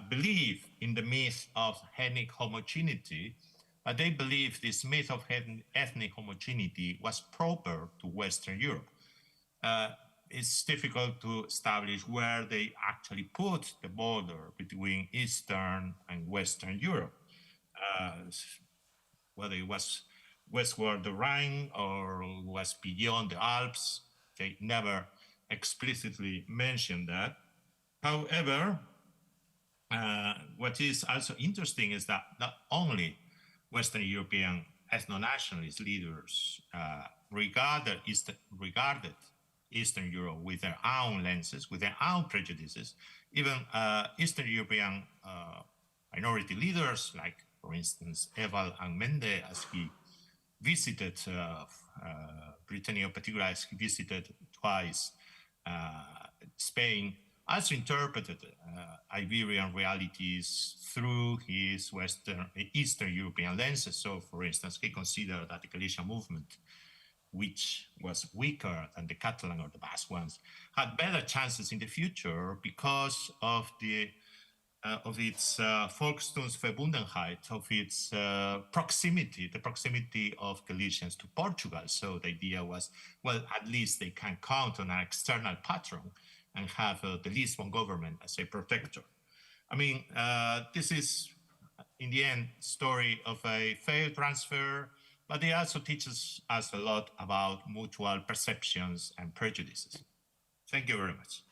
believe in the myth of ethnic homogeneity, but they believe this myth of ethnic homogeneity was proper to Western Europe. It's difficult to establish where they actually put the border between Eastern and Western Europe, whether it was westward the Rhine or was beyond the Alps. They never explicitly mentioned that. However, what is also interesting is that not only Western European ethno-nationalist leaders regarded Eastern Europe with their own lenses, with their own prejudices. Even Eastern European minority leaders, like, for instance, Eval and Mende, as he visited Brittany in particular, as he visited twice Spain, also interpreted Iberian realities through his Eastern European lenses. So, for instance, he considered that the Galician movement, which was weaker than the Catalan or the Basque ones, had better chances in the future because of its Volkstumsverbundenheit, of its proximity, the proximity of Galicians to Portugal. So the idea was, well, at least they can count on an external patron and have the Lisbon government as a protector. I mean, this is, in the end, story of a failed transfer, but it also teaches us a lot about mutual perceptions and prejudices. Thank you very much.